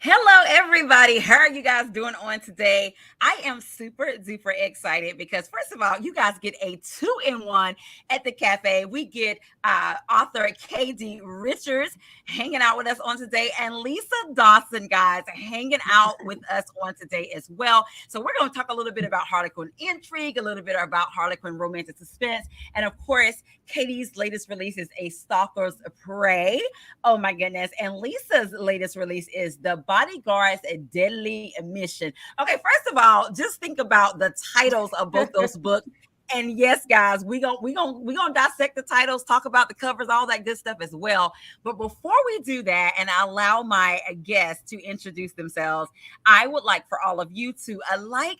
Hello, everybody. How are you guys doing on today? I am super duper excited because, first of all, you guys get a 2-in-1 at the cafe. We get author KD Richards hanging out with us on today, and Lisa Dawson, guys, hanging out with us on today as well. So, we're going to talk a little bit about Harlequin Intrigue, a little bit about Harlequin Romantic Suspense, and of course, Katie's latest release is A Stalker's Prey. Oh my goodness. And Lisa's latest release is The Bodyguard's Deadly Mission. Okay, first of all, just think about the titles of both those books. And yes, guys, we gonna dissect the titles, talk about the covers, all that good stuff as well. But before we do that, and I allow my guests to introduce themselves, I would like for all of you to like,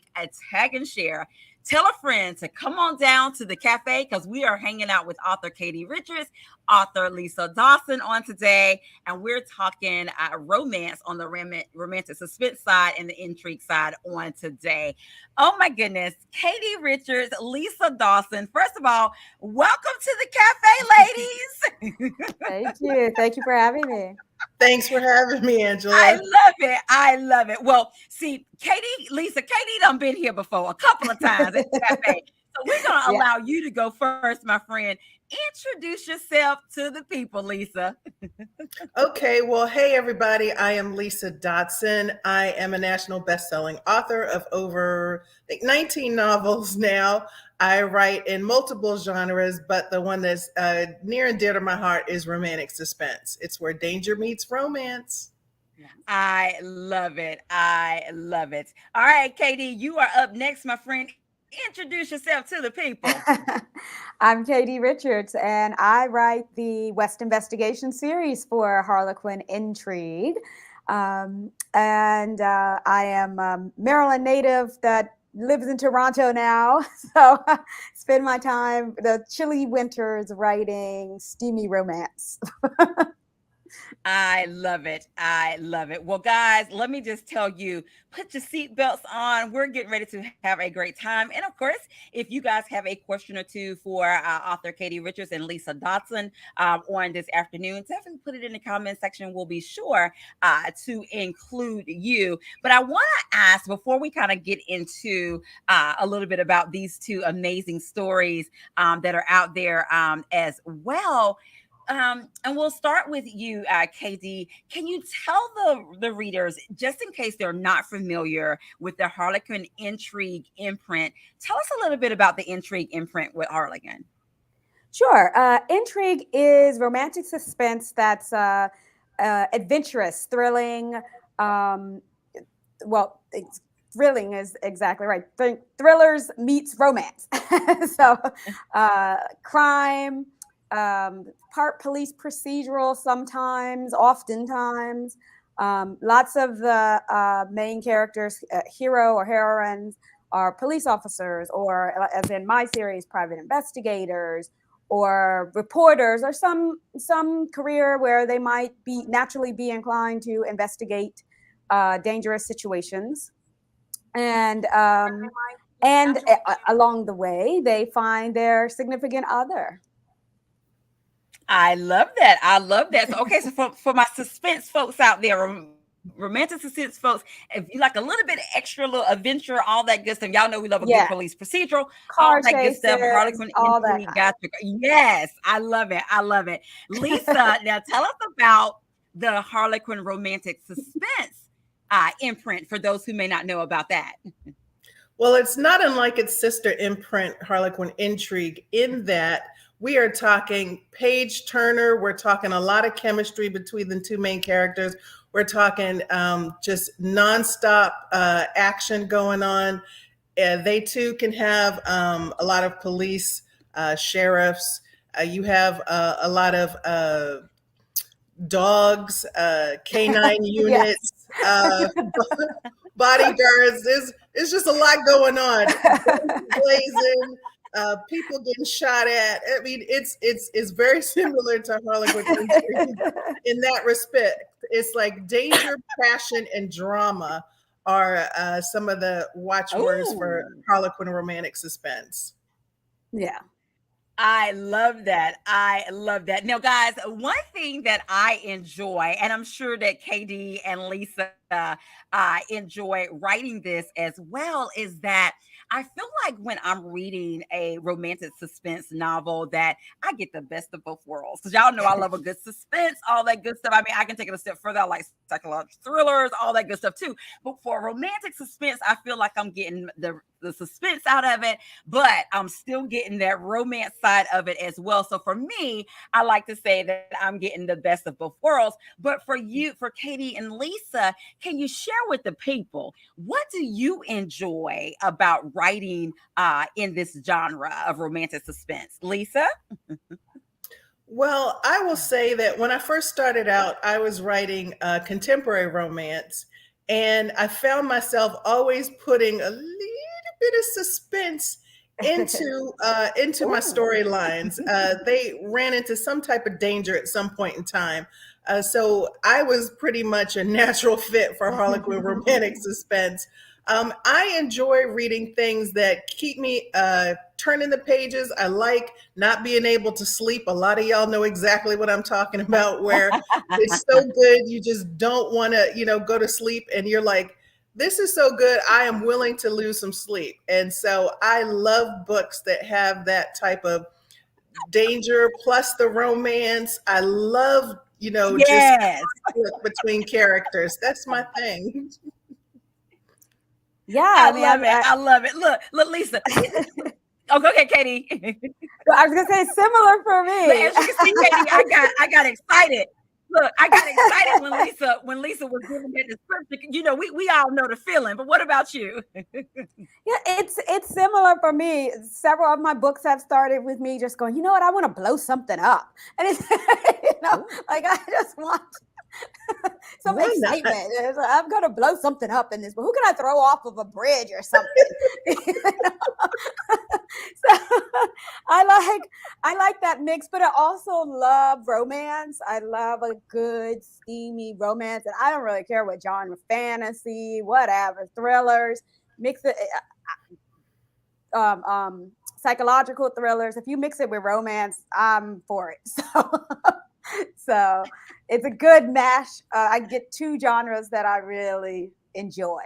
tag, and share. Tell a friend to come on down to the cafe because we are hanging out with author Katie Richards, author Lisa Dawson on today, and we're talking romance on the romantic suspense side and the intrigue side on today. Oh my goodness, Katie Richards, Lisa Dawson. First of all, welcome to the cafe, ladies. Thank you. Thank you for having me. Thanks for having me, I Angela. love it. I love it. Well, see, Katie done been here before a couple of times at the cafe. So we're going to Yeah, allow you to go first, my friend. Introduce yourself to the people, Lisa. Okay, well, hey, everybody. I am Lisa Dotson. I am a national best-selling author of over, I think, 19 novels now. I write in multiple genres, but the one that's near and dear to my heart is romantic suspense. It's where danger meets romance. I love it. I love it. All right, Katie, you are up next, my friend. Introduce yourself to the people. I'm Katie Richards, and I write the West Investigation series for Harlequin Intrigue. And I am a Maryland native that lives in Toronto now. So spend my time the chilly winters writing steamy romance. I love it. I love it. Well, guys, let me just tell you, put your seatbelts on. We're getting ready to have a great time. And of course, if you guys have a question or two for author Katie Richards and Lisa Dotson on this afternoon, definitely put it in the comment section. We'll be sure to include you. But I want to ask before we kind of get into a little bit about these two amazing stories that are out there as well. And we'll start with you, KD. Can you tell the readers, just in case they're not familiar with the Harlequin Intrigue imprint, tell us a little bit about the Intrigue imprint with Harlequin. Sure. Intrigue is romantic suspense that's adventurous, thrilling. Um, thrilling is exactly right. Thrillers meets romance. So, crime, part police procedural sometimes, oftentimes. Lots of the main characters, hero or heroines, are police officers, or as in my series, private investigators, or reporters, or some career where they might be naturally be inclined to investigate dangerous situations, and along the way they find their significant other. I love that. I love that. So, okay, so for my suspense folks out there, romantic suspense folks, if you like a little bit of extra little adventure, all that good stuff, y'all know we love a good Yeah, police procedural, all car that good stuff. chases, Harlequin all that Intrigue kind. got you. Yes, I love it. I love it. Lisa, now tell us about the Harlequin romantic suspense imprint for those who may not know about that. Well, it's not unlike its sister imprint, Harlequin Intrigue, in that we are talking page turner. We're talking a lot of chemistry between the two main characters. We're talking just nonstop action going on. They too can have a lot of police, sheriffs. You have a lot of dogs, canine Yes. units, bodyguards. There's just a lot going on. Guns blazing, people getting shot at. I mean, it's very similar to Harlequin Intrigue in that respect. It's like danger, passion, and drama are some of the watchwords for Oh, Harlequin romantic suspense. Yeah. I love that. I love that. Now, guys, one thing that I enjoy, and I'm sure that KD and Lisa enjoy writing this as well, is that I feel like when I'm reading a romantic suspense novel, that I get the best of both worlds. Because y'all know I love a good suspense, all that good stuff. I mean, I can take it a step further. I like psychological thrillers, all that good stuff too. But for romantic suspense, I feel like I'm getting the suspense out of it, but I'm still getting that romance side of it as well. So for me, I like to say that I'm getting the best of both worlds. But for you, for Katie and Lisa, can you share with the people, what do you enjoy about writing in this genre of romantic suspense? Lisa? Well, I will say that when I first started out, I was writing contemporary romance, and I found myself always putting a little bit of suspense into my Ooh. storylines. They ran into some type of danger at some point in time. So I was pretty much a natural fit for Harlequin romantic suspense. I enjoy reading things that keep me turning the pages. I like not being able to sleep. A lot of y'all know exactly what I'm talking about, where it's so good you just don't want to, go to sleep, and you're like, this is so good, I am willing to lose some sleep. And so I love books that have that type of danger plus the romance. I love, just Yes. conflict between characters. That's my thing. Yeah, I I mean, love it. I love it. Look, Lisa. Oh, go ahead, Katie. I was gonna say similar for Look, me. as you can see, Katie, I got excited. Look, I got excited when Lisa was giving that description. We all know the feeling, but what about you? Yeah, it's similar for me. Several of my books have started with me just going, you know what, I want to blow something up, and it's like I just want some Why not? excitement. I'm going to blow something up in this, but who can I throw off of a bridge or something? So I like that mix, but I also love romance. I love a good steamy romance, and I don't really care what genre, fantasy, whatever, thrillers, mix it, psychological thrillers. If you mix it with romance, I'm for it. So it's a good mash. I get two genres that I really enjoy.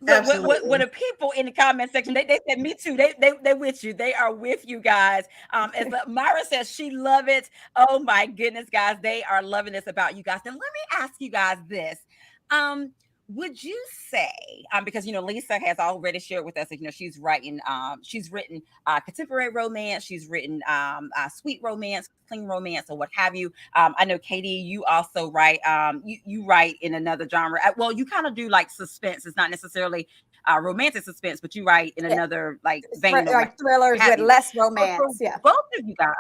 Look, what the people in the comment section, they said me too. They with you. They are with you guys. As Myra says, she love it. Oh my goodness, guys, they are loving this about you guys. Now let me ask you guys this. Would you say, because Lisa has already shared with us, she's written contemporary romance, she's written sweet romance, clean romance, or what have you. I know Katie, you also write, you write in another genre. Well, you kind of do like suspense. It's not necessarily romantic suspense, but you write in another like vein, like thrillers with less romance. For Yeah. both of you guys.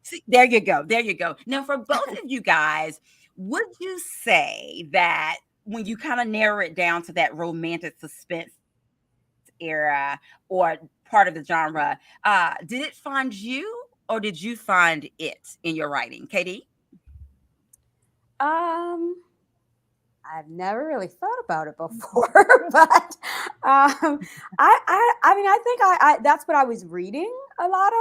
See, there you go. There you go. Now, for both of you guys, would you say that when you kind of narrow it down to that romantic suspense era or part of the genre, did it find you or did you find it in your writing, Katie? I've never really thought about it before, but I mean, I think I that's what I was reading a lot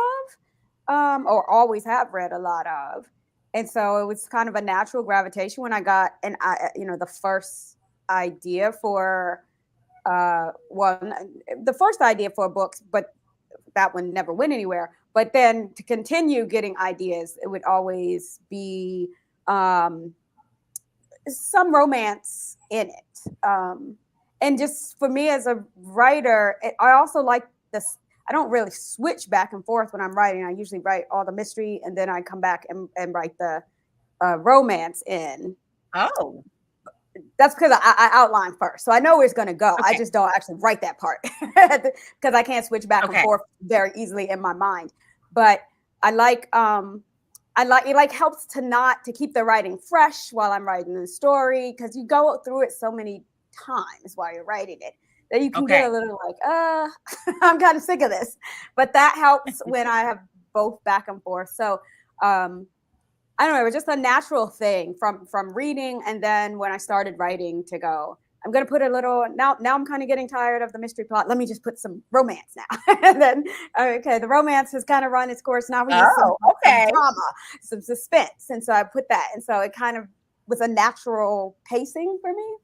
of, or always have read a lot of, and so it was kind of a natural gravitation when I got the first idea for the first idea for books, but that one never went anywhere. But then to continue getting ideas, it would always be some romance in it. And just for me as a writer, I also like this. I don't really switch back and forth when I'm writing. I usually write all the mystery and then I come back and write the romance in. Oh, That's because I outline first. So I know where it's going to go. okay. I just don't actually write that part because I can't switch back and forth very easily in my mind. But I like it helps to keep the writing fresh while I'm writing the story, because you go through it so many times while you're writing it that you can get a little like, I'm kind of sick of this. But that helps when I have both back and forth. So I don't know, it was just a natural thing from reading, and then when I started writing to go, I'm going to put a little, now I'm kind of getting tired of the mystery plot. Let me just put some romance now. And then, okay, the romance has kind of run its course. Now we need some drama, some suspense. And so I put that. And so it kind of was a natural pacing for me.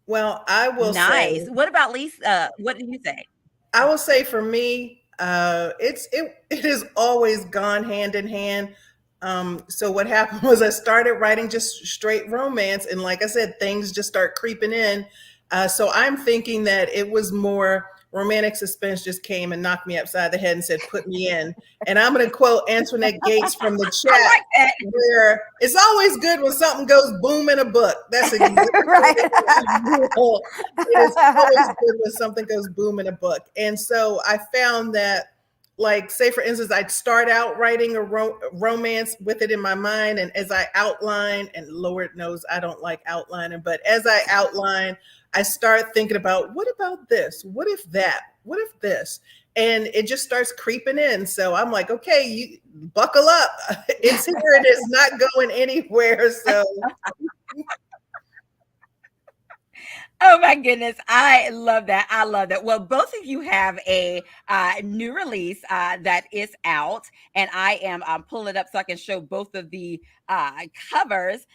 Well, I will say. What about Lisa? What did you say? I will say for me, it has always gone hand in hand. So what happened was I started writing just straight romance, and like I said, things just start creeping in. So I'm thinking that it was more romantic suspense just came and knocked me upside the head and said, "Put me in." And I'm going to quote Antoinette Gates from the chat, where it's always good when something goes boom in a book. That's exactly right. It is always good when something goes boom in a book. And so I found that, like, say for instance, I'd start out writing a romance with it in my mind, and as I outline, and Lord knows I don't like outlining, but as I outline, I start thinking about, what about this? What if that? What if this? And it just starts creeping in. So I'm like, okay, you buckle up. It's here. It is not going anywhere. So oh my goodness. I love that. I love that. Well, both of you have a new release that is out, and I am pulling it up so I can show both of the covers.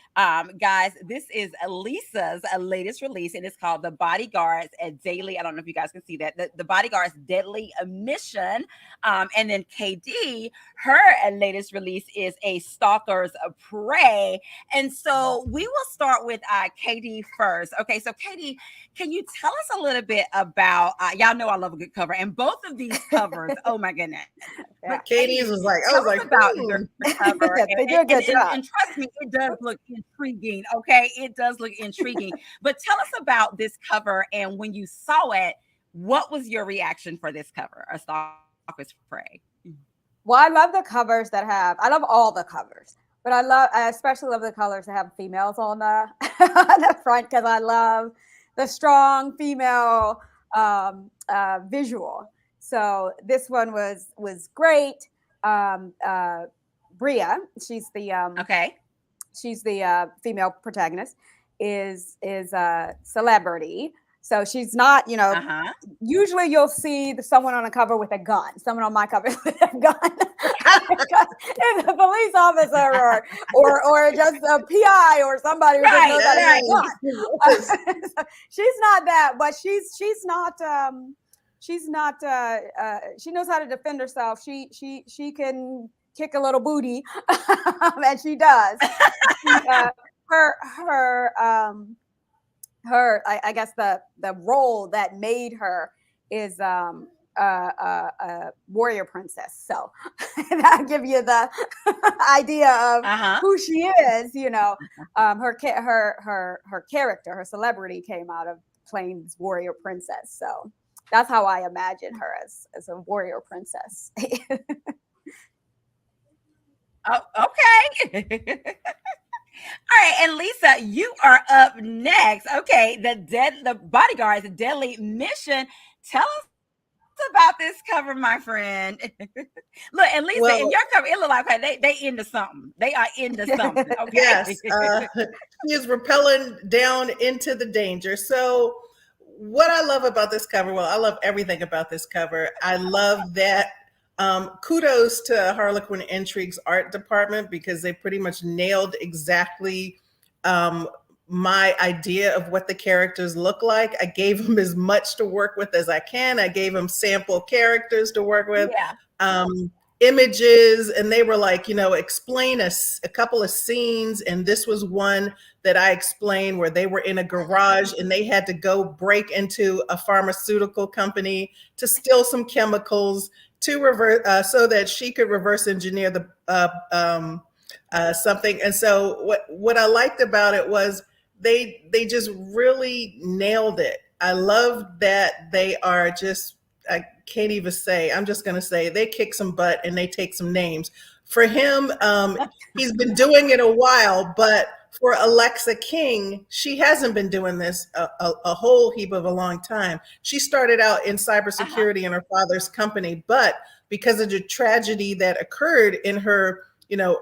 Guys, this is Lisa's latest release, and it's called The Bodyguard's Daily. I don't know if you guys can see that. The Bodyguard's Deadly Mission. And then KD, her latest release is A Stalker's Prey. And so we will start with KD first. Okay, so KD, can you tell us a little bit about, y'all know I love a good cover, and both of these covers, oh my goodness. But Katie's was like, I was like, about the cover. They do a good job. And trust me, it does look intriguing. Okay, it does look intriguing. But tell us about this cover, and when you saw it, what was your reaction for this cover, A Stalker's Prey? Well, I love the covers that have, I love all the covers, but I especially love the colors that have females on the, on the front, because I love the strong female visual. So this one was great. Bria, she's the female protagonist, is a celebrity. So she's not, usually you'll see someone on a cover with a gun, someone on my cover with a gun. It's a police officer or just a PI or somebody who just knows how to have a gun. So she's not that, but she's not she knows how to defend herself. She can kick a little booty, and she does. I guess the role that made her is a warrior princess. So that'll give you the idea of who she is. Her character, her celebrity came out of playing this warrior princess. So that's how I imagine her, as a warrior princess. Oh, okay. All right, and Lisa, you are up next. Okay, the Bodyguard's Deadly Mission. Tell us about this cover, my friend. Look, and Lisa, in your cover, it looks like they into something. They are into something. Okay. Yes, he is rappelling down into the danger. So what I love about this cover, well, I love everything about this cover. I love that. Kudos to Harlequin Intrigue's art department, because they pretty much nailed exactly my idea of what the characters look like. I gave them as much to work with as I can. I gave them sample characters to work with, images, and they were like, explain a couple of scenes. And this was one that I explained, where they were in a garage and they had to go break into a pharmaceutical company to steal some chemicals to reverse, so that she could reverse engineer the something. And so what I liked about it was they just really nailed it. I love that they are just, I can't even say, I'm just going to say they kick some butt and they take some names. For him, he's been doing it a while, but for Alexa King, she hasn't been doing this a whole heap of a long time. She started out in cybersecurity in her father's company, but because of the tragedy that occurred in her,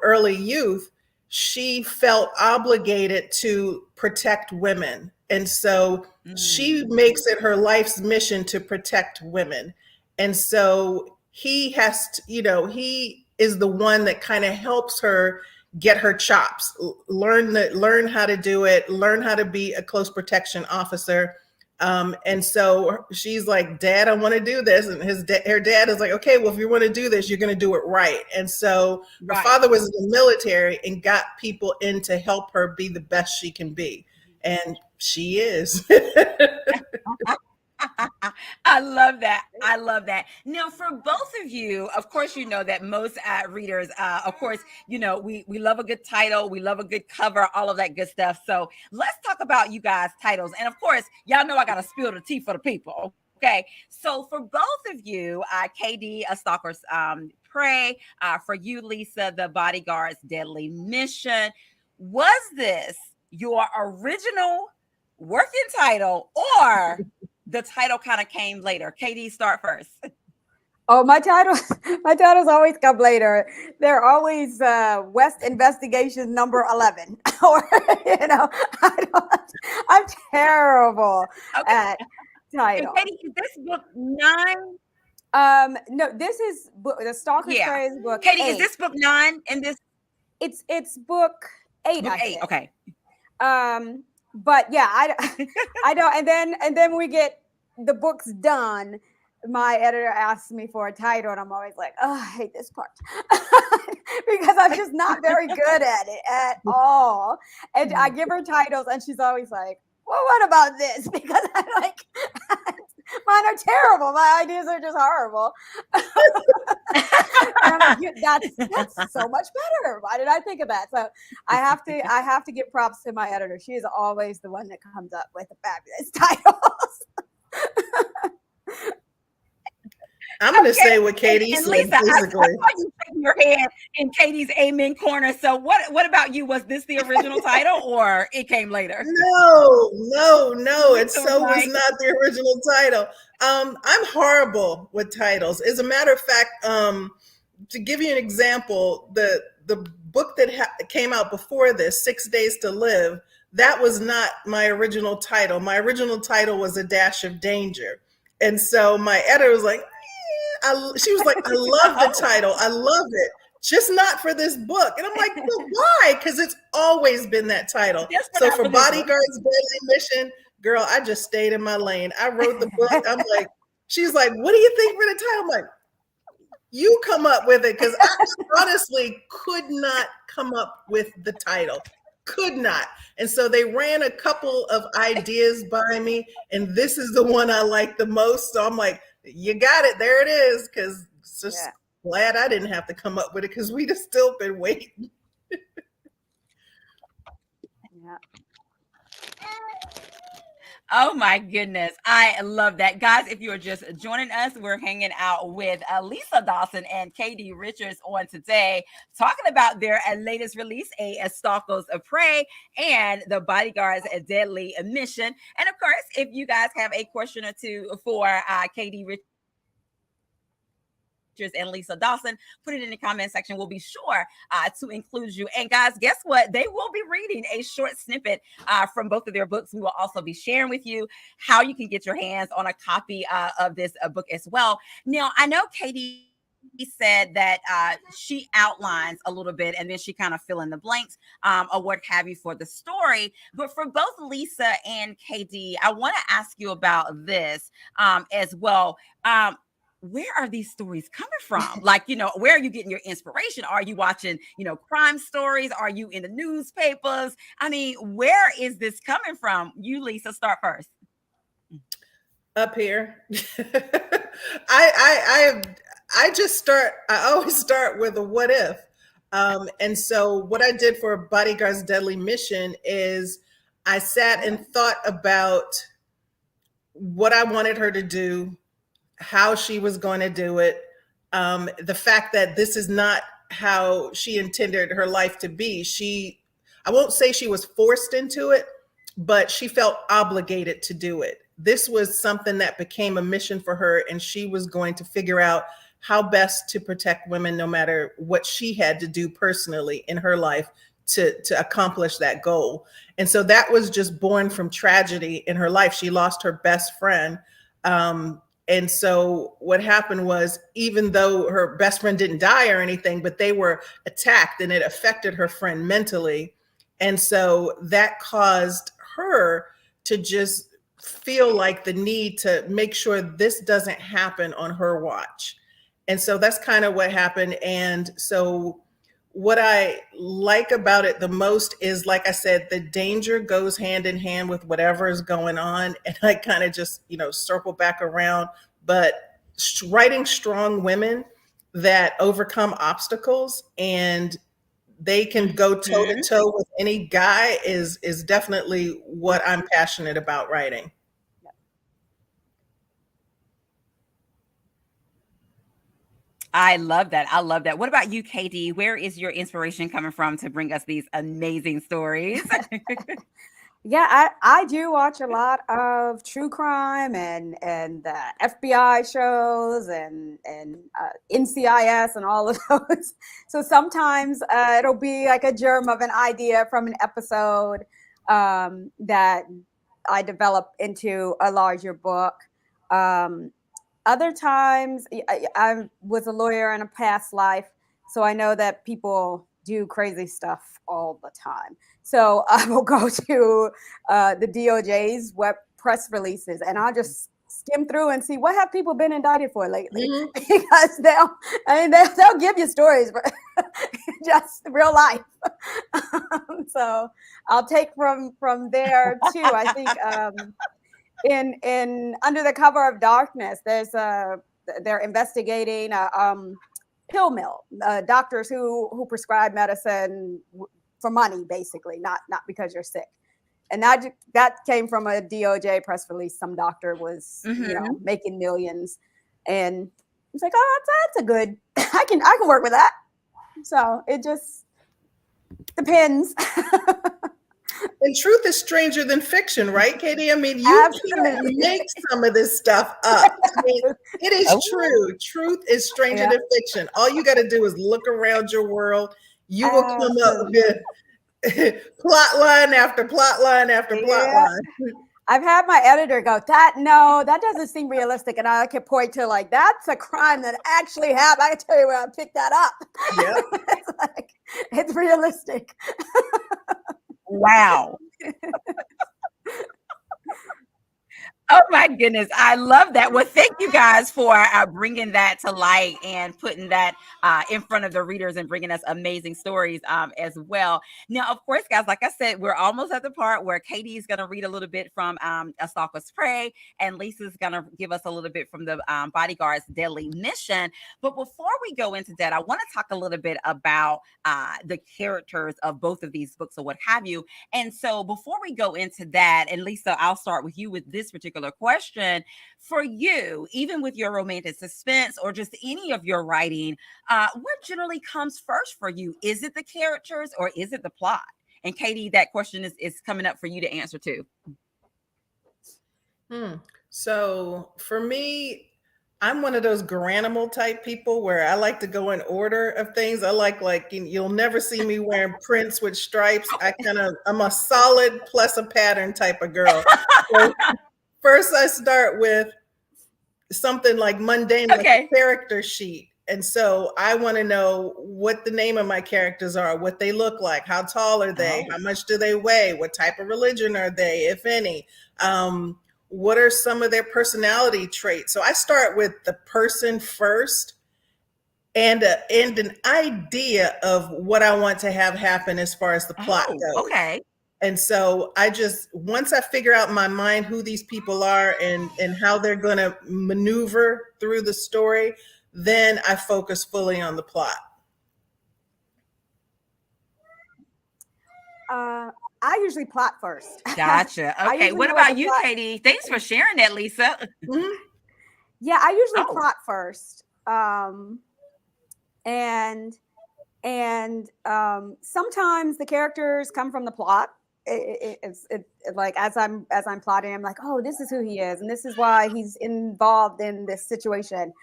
early youth, she felt obligated to protect women. And so she makes it her life's mission to protect women. And so he has to, he is the one that kind of helps her get her chops, learn how to do it, learn how to be a close protection officer. And so she's like, Dad, I want to do this. And her dad is like, okay, well, if you want to do this, you're going to do it right. And so her father was in the military and got people in to help her be the best she can be. And she is. I love that. I love that. Now, for both of you, of course, you know that most readers, of course, we love a good title. We love a good cover, all of that good stuff. So let's talk about you guys' titles. And of course, y'all know I got to spill the tea for the people. Okay. So for both of you, KD, A Stalker's Prey, for you, Lisa, The Bodyguard's Deadly Mission, was this your original working title, or the title kind of came later? KD, start first. Oh, my titles always come later. They're always West Investigations number 11, or I'm terrible at titles. KD, is this book 9? No, this is the Stalker's Prey is book KD, 8. is this book 9 in this? It's book 8. Book 8. Okay. But yeah, I don't. And then we get the books done. My editor asks me for a title, and I'm always like, oh, I hate this part because I'm just not very good at it at all. And I give her titles, and she's always like, well, what about this? Because I'm like, mine are terrible. My ideas are just horrible. And I'm like, that's so much better. Why did I think of that? So I have to give props to my editor. She is always the one that comes up with the fabulous titles. I'm going to say what Katie and said. Lisa, basically. I saw you shaking your head in Katie's amen corner. So what about you? Was this the original title, or it came later? No. It was not the original title. I'm horrible with titles. As a matter of fact, to give you an example, the book that came out before this, 6 Days to Live, that was not my original title. My original title was A Dash of Danger. And so my editor was like, she was like, I love the title. I love it. Just not for this book. And I'm like, well, why? Because it's always been that title. So for Bodyguard's Deadly Mission, girl, I just stayed in my lane. I wrote the book. I'm like, she's like, what do you think for the title? I'm like, you come up with it. Because I honestly could not come up with the title. Could not. And so they ran a couple of ideas by me, and this is the one I like the most. So I'm like, you got it. There it is. Because just glad I didn't have to come up with it, because we'd have still been waiting. Oh my goodness. I love that. Guys, if you're just joining us, we're hanging out with Lisa Dawson and KD Richards on today, talking about their latest release, A Stalker's Prey and The Bodyguard's Deadly Mission. And of course, if you guys have a question or two for KD Richards and Lisa Dawson, put it in the comment section. We'll be sure to include you. And guys, guess what? They will be reading a short snippet from both of their books. We will also be sharing with you how you can get your hands on a copy of this book as well. Now, I know Katie said that she outlines a little bit and then she kind of fill in the blanks or what have you for the story. But for both Lisa and KD, I want to ask you about this as well. Where are these stories coming from? Like, where are you getting your inspiration? Are you watching, crime stories? Are you in the newspapers? I mean, where is this coming from? You, Lisa, start first. Up here. I always start with a what if. And so what I did for Bodyguard's Deadly Mission is I sat and thought about what I wanted her to do, how she was going to do it, the fact that this is not how she intended her life to be. I won't say she was forced into it, but she felt obligated to do it. This was something that became a mission for her, and she was going to figure out how best to protect women, no matter what she had to do personally in her life to accomplish that goal. And so that was just born from tragedy in her life. She lost her best friend. And so what happened was, even though her best friend didn't die or anything, but they were attacked and it affected her friend mentally. And so that caused her to just feel like the need to make sure this doesn't happen on her watch. And so that's kind of what happened. And so what I like about it the most is, like I said, the danger goes hand in hand with whatever is going on. And I kind of just, circle back around. But writing strong women that overcome obstacles and they can go toe to toe with any guy is definitely what I'm passionate about writing. I love that. I love that. What about you, Katie? Where is your inspiration coming from to bring us these amazing stories? Yeah, I do watch a lot of true crime and FBI shows and NCIS and all of those. So sometimes it'll be like a germ of an idea from an episode that I develop into a larger book. Other times, I was a lawyer in a past life, so I know that people do crazy stuff all the time. So I will go to the DOJ's web press releases, and I'll just skim through and see what have people been indicted for lately, because they'll give you stories, but just real life. So I'll take from there too. I think. In Under the Cover of Darkness, they're investigating pill mill, doctors who prescribe medicine for money, basically, not because you're sick. And that came from a DOJ press release. Some doctor was making millions, and it's like, oh, that's a good. I can work with that. So it just depends. And truth is stranger than fiction, right, Katie? I mean, you can't make some of this stuff up. I mean, it is true. Truth is stranger than fiction. All you got to do is look around your world. You will come up with plot line after plot line after plot line. I've had my editor go, that doesn't seem realistic. And I can point to, like, that's a crime that actually happened. I can tell you where I picked that up. Yeah. It's realistic. Wow. Oh my goodness. I love that. Well, thank you guys for bringing that to light and putting that in front of the readers and bringing us amazing stories as well. Now, of course, guys, like I said, we're almost at the part where Katie is going to read a little bit from A Stalker's Prey, and Lisa's going to give us a little bit from the Bodyguard's Deadly Mission. But before we go into that, I want to talk a little bit about the characters of both of these books or what have you. And so before we go into that, and Lisa, I'll start with you with this particular question. For you, even with your romantic suspense or just any of your writing, what generally comes first for you? Is it the characters or is it the plot? And Katie, that question is coming up for you to answer too. So for me, I'm one of those Garanimal type people where I like to go in order of things. I like you'll never see me wearing prints with stripes. I'm a solid plus a pattern type of girl. So first, I start with something like mundane, like a character sheet. And so I want to know what the name of my characters are, what they look like, how tall are they, how much do they weigh, what type of religion are they, if any, what are some of their personality traits. So I start with the person first and an idea of what I want to have happen as far as the plot goes. Okay. And so once I figure out in my mind who these people are and how they're going to maneuver through the story, then I focus fully on the plot. I usually plot first. Gotcha. Okay. What about you, Katie? Thanks for sharing that, Lisa. Yeah, I usually plot first. And sometimes the characters come from the plot. It's like as I'm plotting, I'm like, oh, this is who he is, and this is why he's involved in this situation.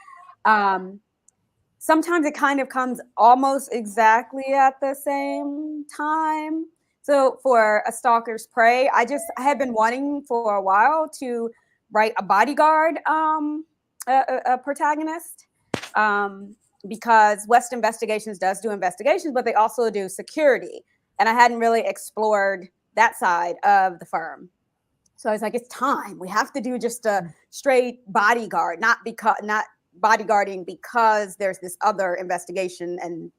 sometimes it kind of comes almost exactly at the same time. So for A Stalker's Prey, I had been wanting for a while to write a bodyguard a protagonist, because West Investigations does do investigations, but they also do security. And I hadn't really explored that side of the firm. So I was like, it's time. We have to do just a straight bodyguard, not bodyguarding because there's this other investigation and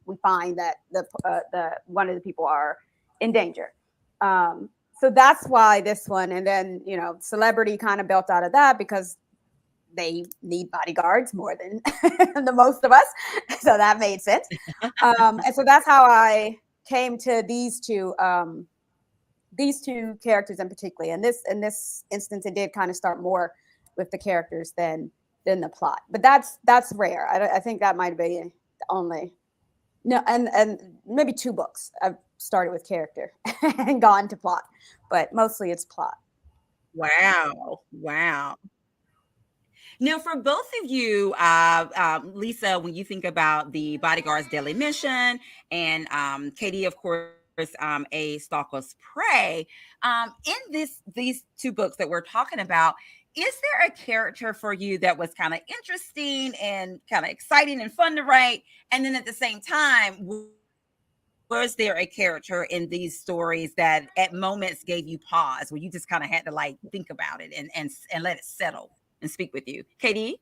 we find that the one of the people are in danger. So that's why this one, and then celebrity kind of built out of that because they need bodyguards more than the most of us, so that made sense. And so that's how I came to these two characters in particular. And in this instance, it did kind of start more with the characters than the plot. But that's rare. I think that might be the only. No, and maybe 2 books I've started with character and gone to plot, but mostly it's plot. Wow. Now, for both of you, Lisa, when you think about the Bodyguard's Daily Mission, and Katie, of course, A Stalker's Prey, in these 2 books that we're talking about, is there a character for you that was kind of interesting and kind of exciting and fun to write? And then at the same time, was there a character in these stories that at moments gave you pause, where you just kind of had to like think about it and let it settle and speak with you? Katie?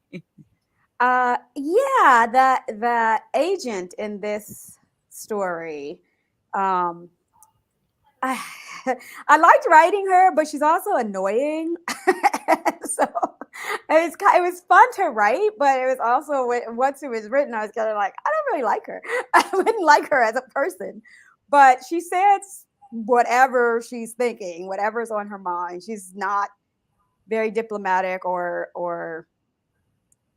Yeah, the agent in this story, I liked writing her, but she's also annoying. So it was fun to write, but it was also, once it was written, I was kind of like, I don't really like her. I wouldn't like her as a person, but she says whatever she's thinking, whatever's on her mind. She's not very diplomatic or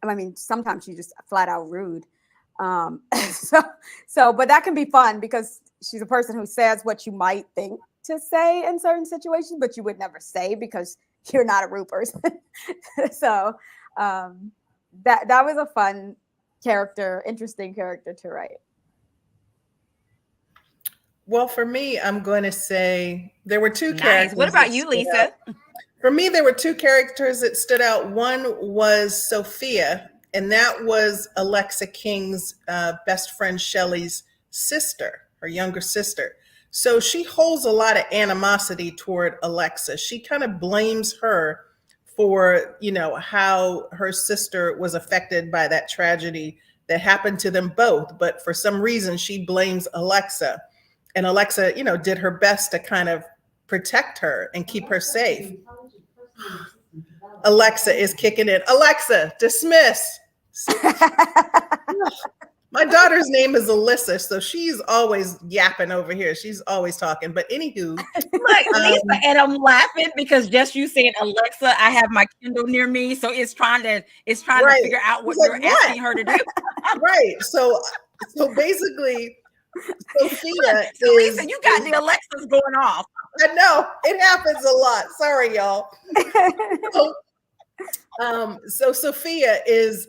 I mean, sometimes she's just flat out rude. So, but that can be fun because she's a person who says what you might think to say in certain situations, but you would never say because you're not a rude person. So that was a fun character, interesting character to write. Well, for me, I'm going to say there were 2 Nice. characters. What about you, Lisa? For me, there were 2 characters that stood out. One was Sophia, and that was Alexa King's best friend Shelley's sister, her younger sister. So she holds a lot of animosity toward Alexa. She kind of blames her for, how her sister was affected by that tragedy that happened to them both. But for some reason, she blames Alexa. And Alexa, did her best to kind of protect her and keep her safe. Alexa is kicking in. Alexa, dismiss. My daughter's name is Alyssa, so she's always yapping over here. She's always talking. But anywho, Lisa, and I'm laughing because just you saying Alexa, I have my Kindle near me, so it's trying to figure out what you're asking her to do. Right. So basically, Sophia so Lisa, you got the Alexas going off. I know it happens a lot. Sorry, y'all. So Sophia is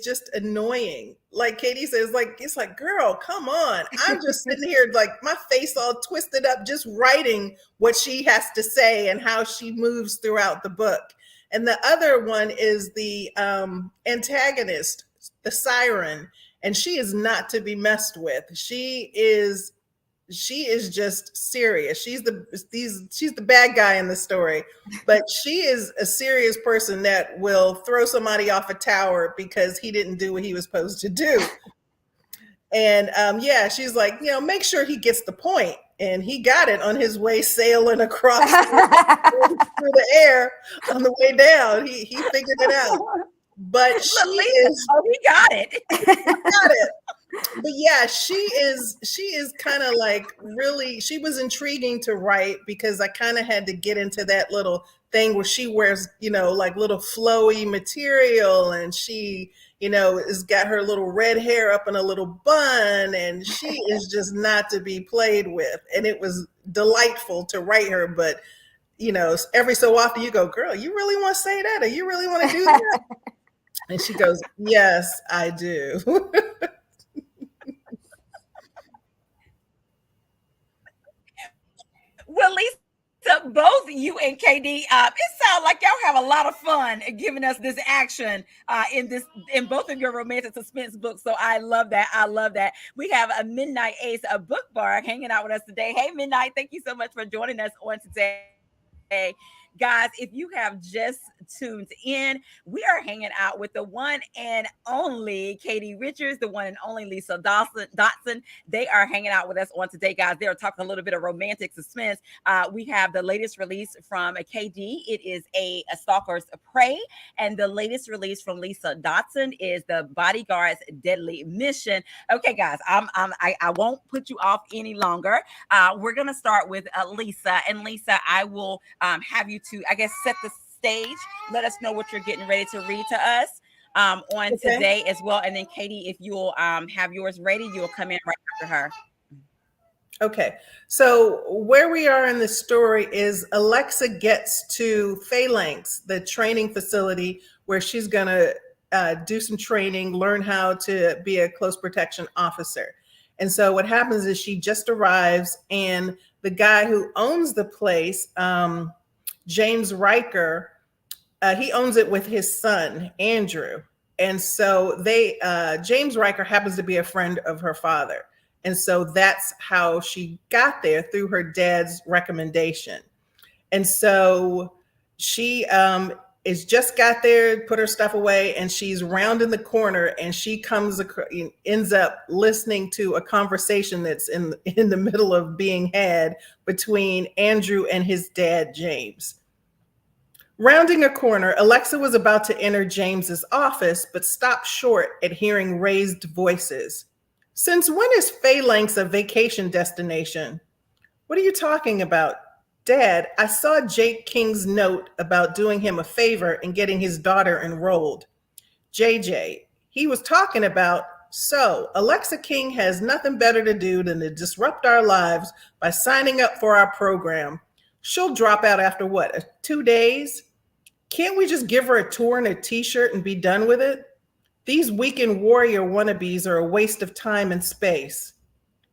just annoying. Like Katie says, it's like, girl, come on. I'm just sitting here like my face all twisted up, just writing what she has to say and how she moves throughout the book. And the other one is the antagonist, the siren, and she is not to be messed with. She is just serious. She's the bad guy in the story, but she is a serious person that will throw somebody off a tower because he didn't do what he was supposed to do. And she's like, make sure he gets the point. And he got it on his way sailing across through the air on the way down. He figured it out. But he got it. He got it. But yeah, she is kind of like really, she was intriguing to write because I kind of had to get into that little thing where she wears, like little flowy material, and she, has got her little red hair up in a little bun, and she is just not to be played with. And it was delightful to write her, but every so often you go, girl, you really want to say that, or you really want to do that? And she goes, yes, I do. Well, Lisa, both you and KD, it sounds like y'all have a lot of fun giving us this action in both of your romantic suspense books. So I love that. I love that. We have a Midnight Ace, a book bar, hanging out with us today. Hey, Midnight, thank you so much for joining us on today. Guys, if you have just tuned in, we are hanging out with the one and only Katie Richards, the one and only Lisa Dotson. They are hanging out with us on today, guys. They are talking a little bit of romantic suspense. We have the latest release from a KD. It is a Stalker's Prey. And the latest release from Lisa Dotson is The Bodyguard's Deadly Mission. Okay, guys, I won't put you off any longer. We're going to start with Lisa. And Lisa, I will have you to, I guess, set the stage. Let us know what you're getting ready to read to us on today as well. And then Katie, if you'll have yours ready, you'll come in right after her. Okay, so where we are in the story is Alexa gets to Phalanx, the training facility where she's going to do some training, learn how to be a close protection officer. And so what happens is she just arrives, and the guy who owns the place, James Riker, he owns it with his son, Andrew. And so James Riker happens to be a friend of her father. And so that's how she got there, through her dad's recommendation. And so she is just got there, put her stuff away, and she's rounding the corner, and she ends up listening to a conversation that's in the middle of being had between Andrew and his dad, James. Rounding a corner, Alexa was about to enter James's office, but stopped short at hearing raised voices. Since when is Phalanx a vacation destination? What are you talking about? Dad, I saw Jake King's note about doing him a favor and getting his daughter enrolled. JJ, he was talking about, so Alexa King has nothing better to do than to disrupt our lives by signing up for our program. She'll drop out after what, 2 days? Can't we just give her a tour and a t-shirt and be done with it? These weekend warrior wannabes are a waste of time and space.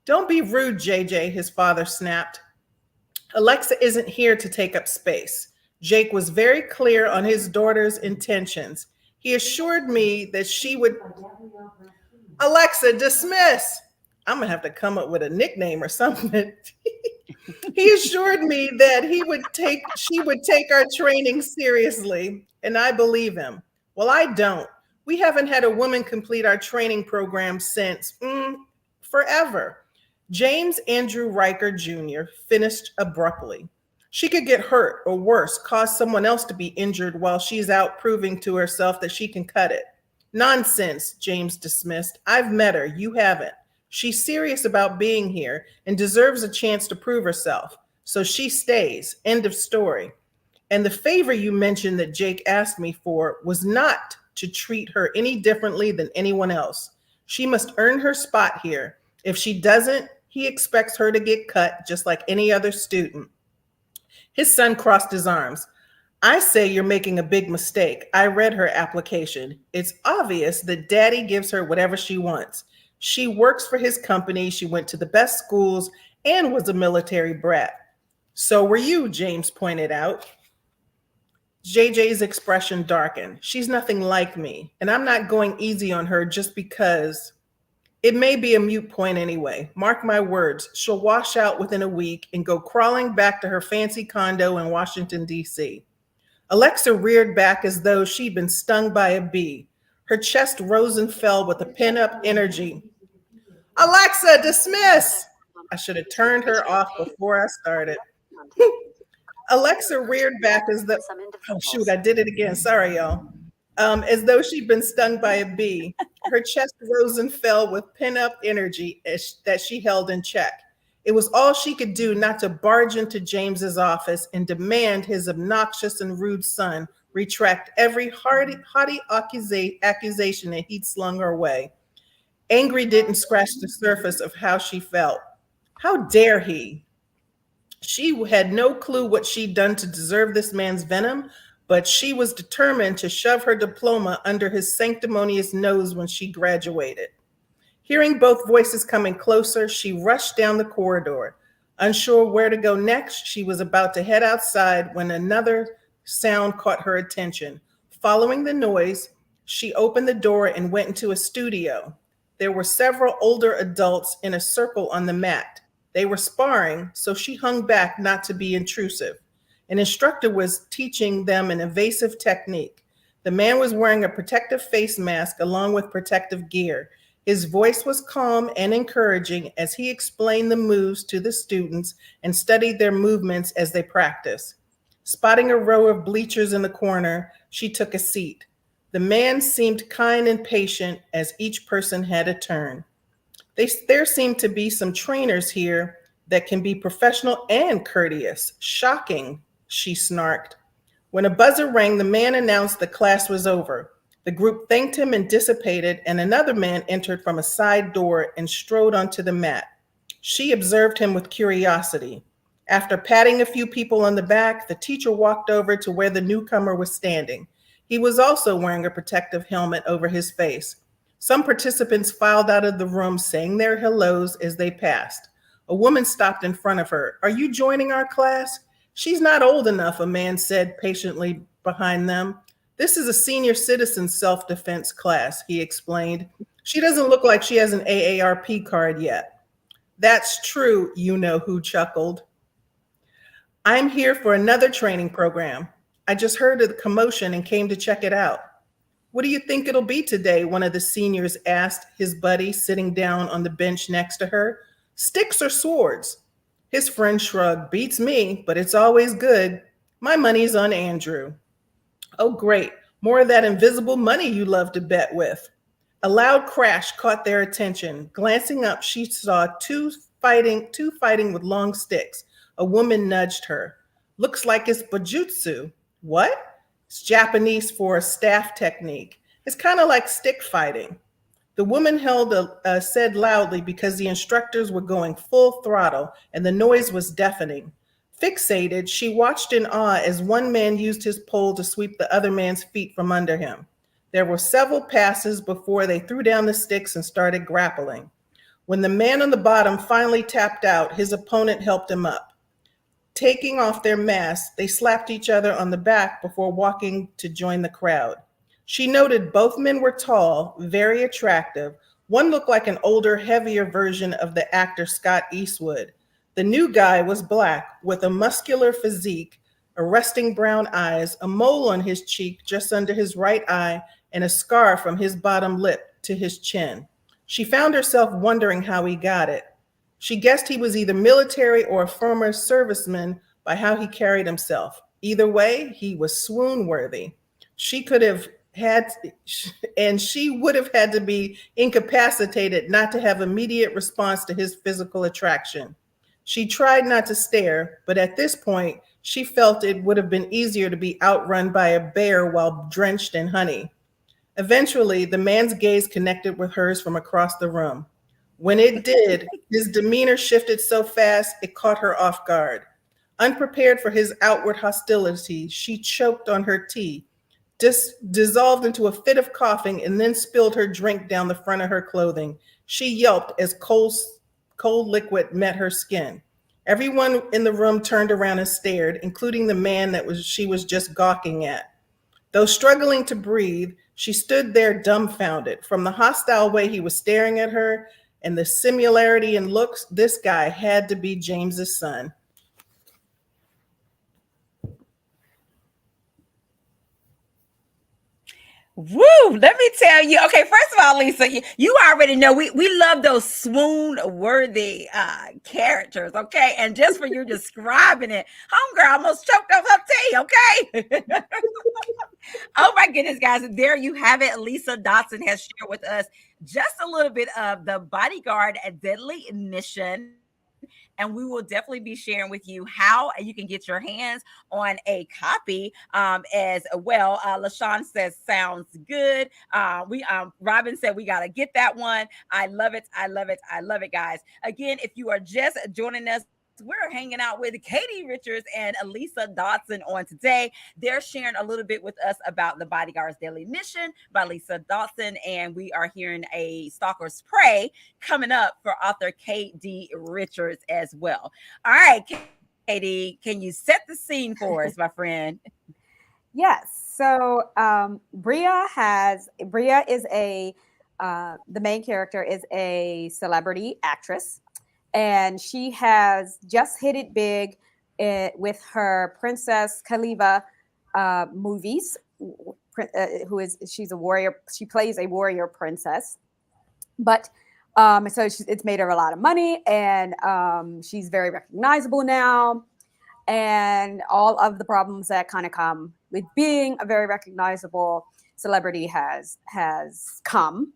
Don't be rude, JJ, his father snapped. Alexa isn't here to take up space. Jake was very clear on his daughter's intentions. He assured me that she would... Alexa, dismiss! I'm going to have to come up with a nickname or something. He assured me that she would take our training seriously, and I believe him. Well, I don't. We haven't had a woman complete our training program since forever. James Andrew Riker Jr. finished abruptly. She could get hurt or worse, cause someone else to be injured while she's out proving to herself that she can cut it. Nonsense, James dismissed. I've met her. You haven't. She's serious about being here and deserves a chance to prove herself. So she stays. End of story. And the favor you mentioned that Jake asked me for was not to treat her any differently than anyone else. She must earn her spot here. If she doesn't, he expects her to get cut just like any other student. His son crossed his arms. I say you're making a big mistake. I read her application. It's obvious that Daddy gives her whatever she wants. She works for his company. She went to the best schools and was a military brat. So were you, James pointed out. JJ's expression darkened. She's nothing like me, and I'm not going easy on her just because. It may be a moot point anyway. Mark my words, she'll wash out within a week and go crawling back to her fancy condo in Washington, D.C. Alexa reared back as though she'd been stung by a bee. Her chest rose and fell with a pent-up energy. Alexa, dismiss! I should have turned her off before I started. Alexa reared back as though, oh shoot, I did it again. Sorry, y'all. As though she'd been stung by a bee. Her chest rose and fell with pent-up energy that she held in check. It was all she could do not to barge into James's office and demand his obnoxious and rude son retract every haughty accusation that he'd slung her way. Angry didn't scratch the surface of how she felt. How dare he? She had no clue what she'd done to deserve this man's venom, but she was determined to shove her diploma under his sanctimonious nose when she graduated. Hearing both voices coming closer, she rushed down the corridor. Unsure where to go next, she was about to head outside when another sound caught her attention. Following the noise, she opened the door and went into a studio. There were several older adults in a circle on the mat. They were sparring, so she hung back not to be intrusive. An instructor was teaching them an evasive technique. The man was wearing a protective face mask along with protective gear. His voice was calm and encouraging as he explained the moves to the students and studied their movements as they practiced. Spotting a row of bleachers in the corner, she took a seat. The man seemed kind and patient as each person had a turn. There seem to be some trainers here that can be professional and courteous. Shocking, she snarked. When a buzzer rang, the man announced the class was over. The group thanked him and dissipated, and another man entered from a side door and strode onto the mat. She observed him with curiosity. After patting a few people on the back, the teacher walked over to where the newcomer was standing. He was also wearing a protective helmet over his face. Some participants filed out of the room saying their hellos as they passed. A woman stopped in front of her. "Are you joining our class?" "She's not old enough," a man said patiently behind them. "This is a senior citizen self-defense class," he explained. "She doesn't look like she has an AARP card yet." "That's true, you know who chuckled. "I'm here for another training program. I just heard of the commotion and came to check it out." "What do you think it'll be today?" one of the seniors asked his buddy sitting down on the bench next to her. "Sticks or swords?" His friend shrugged. "Beats me, but it's always good. My money's on Andrew." "Oh, great. More of that invisible money you love to bet with." A loud crash caught their attention. Glancing up, she saw two fighting with long sticks. A woman nudged her. "Looks like it's bujutsu." "What?" "It's Japanese for a staff technique. It's kind of like stick fighting." The woman said loudly because the instructors were going full throttle and the noise was deafening. Fixated, she watched in awe as one man used his pole to sweep the other man's feet from under him. There were several passes before they threw down the sticks and started grappling. When the man on the bottom finally tapped out, his opponent helped him up. Taking off their masks, they slapped each other on the back before walking to join the crowd. She noted both men were tall, very attractive. One looked like an older, heavier version of the actor Scott Eastwood. The new guy was black, with a muscular physique, arresting brown eyes, a mole on his cheek just under his right eye, and a scar from his bottom lip to his chin. She found herself wondering how he got it. She guessed he was either military or a former serviceman by how he carried himself. Either way, he was swoon-worthy. She would have had to be incapacitated not to have immediate response to his physical attraction. She tried not to stare, but at this point, she felt it would have been easier to be outrun by a bear while drenched in honey. Eventually, the man's gaze connected with hers from across the room. When it did, his demeanor shifted so fast it caught her off guard. Unprepared for his outward hostility, she choked on her tea, dissolved into a fit of coughing, and then spilled her drink down the front of her clothing. She yelped as cold liquid met her skin. Everyone in the room turned around and stared, including the man she was just gawking at. Though struggling to breathe, she stood there dumbfounded. From the hostile way he was staring at her and the similarity in looks, this guy had to be James's son. Woo! Let me tell you. Okay, first of all, Lisa, you already know we love those swoon-worthy characters. Okay, and just for you describing it, homegirl almost choked off her tea. Okay. Oh my goodness, guys! There you have it. Lisa Dotson has shared with us just a little bit of the Bodyguard: A Deadly Mission. And we will definitely be sharing with you how you can get your hands on a copy as well. LaShawn says, sounds good. Robin said, we got to get that one. I love it. I love it. I love it, guys. Again, if you are just joining us, We're hanging out with Katie Richards and Elisa Dodson on today. They're sharing a little bit with us about The Bodyguard's Daily Mission by Lisa Dodson, and we are hearing a Stalker's Prey coming up for author K.D. Richards as well. All right, Katie, can you set the scene for us, my friend? Yes. So Bria is the main character is a celebrity actress, and she has just hit it big with her Princess Khaliva movies. She's a warrior. She plays a warrior princess, but it's made her a lot of money, and she's very recognizable now. And all of the problems that kind of come with being a very recognizable celebrity has come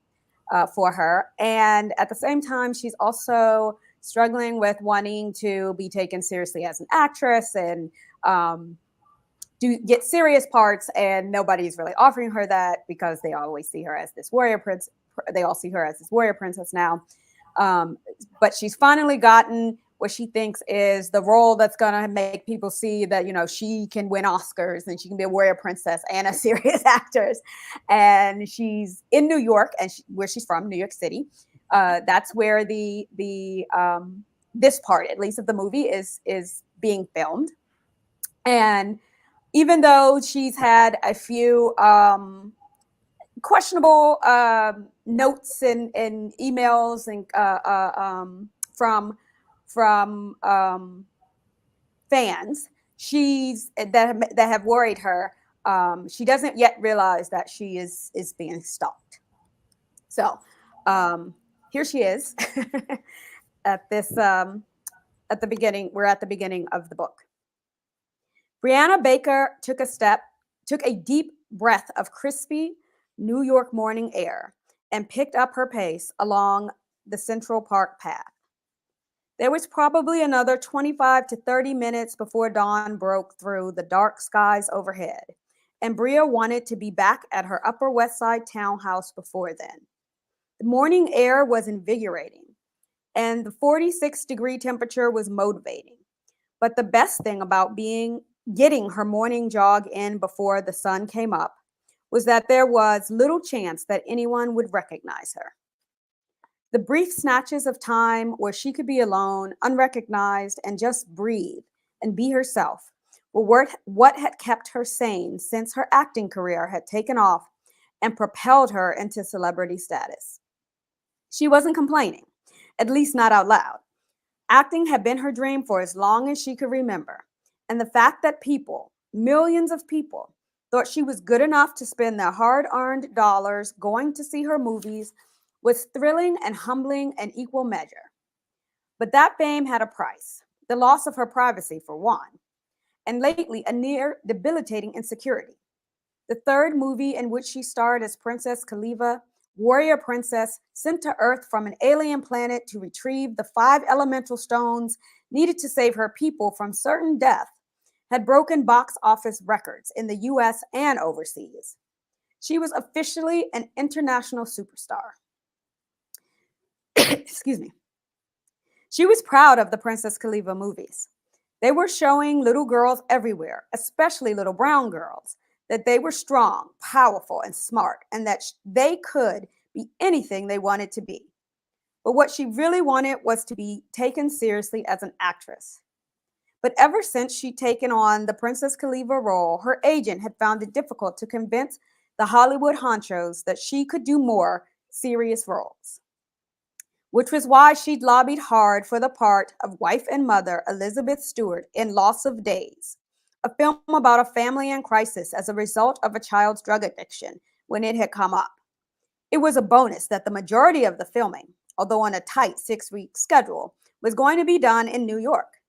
for her. And at the same time, she's also struggling with wanting to be taken seriously as an actress and do get serious parts, and nobody's really offering her that because they always see her as this warrior prince. They all see her as this warrior princess now. But she's finally gotten what she thinks is the role that's going to make people see that, she can win Oscars and she can be a warrior princess and a serious actress. And she's in New York, and where she's from, New York City. That's where this part, at least of the movie, is being filmed. And even though she's had a few questionable notes and emails and from fans that have worried her, she doesn't yet realize that she is being stalked. So here she is at the beginning. We're at the beginning of the book. Brianna Baker took a deep breath of crispy New York morning air and picked up her pace along the Central Park path. There was probably another 25 to 30 minutes before dawn broke through the dark skies overhead, and Bria wanted to be back at her Upper West Side townhouse before then. The morning air was invigorating, and the 46-degree temperature was motivating. But the best thing about getting her morning jog in before the sun came up was that there was little chance that anyone would recognize her. The brief snatches of time where she could be alone, unrecognized, and just breathe and be herself were what had kept her sane since her acting career had taken off and propelled her into celebrity status. She wasn't complaining, at least not out loud. Acting had been her dream for as long as she could remember, and the fact that millions of people, thought she was good enough to spend their hard-earned dollars going to see her movies was thrilling and humbling in equal measure. But that fame had a price, the loss of her privacy for one, and lately a near debilitating insecurity. The third movie in which she starred as Princess Khaliva, warrior princess sent to Earth from an alien planet to retrieve the 5 elemental stones needed to save her people from certain death, had broken box office records in the US and overseas. She was officially an international superstar. Excuse me. She was proud of the Princess Khaliva movies. They were showing little girls everywhere, especially little brown girls, that they were strong, powerful, and smart, and that they could be anything they wanted to be. But what she really wanted was to be taken seriously as an actress. But ever since she'd taken on the Princess Khaliva role, her agent had found it difficult to convince the Hollywood honchos that she could do more serious roles, which was why she'd lobbied hard for the part of wife and mother Elizabeth Stewart in Loss of Days, a film about a family in crisis as a result of a child's drug addiction when it had come up. It was a bonus that the majority of the filming, although on a tight 6-week schedule, was going to be done in New York.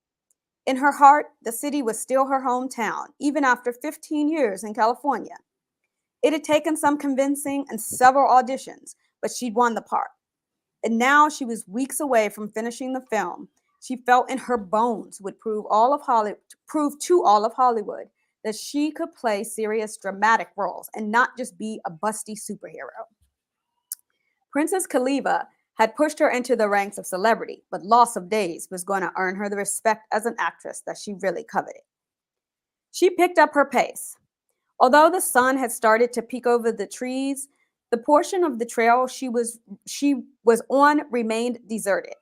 In her heart, the city was still her hometown, even after 15 years in California. It had taken some convincing and several auditions, but she'd won the part. And now she was weeks away from finishing the film. She felt in her bones would prove to all of Hollywood that she could play serious dramatic roles and not just be a busty superhero. Princess Khaliva had pushed her into the ranks of celebrity, but loss of days was going to earn her the respect as an actress that she really coveted. She picked up her pace. Although the sun had started to peek over the trees, the portion of the trail she was on remained deserted.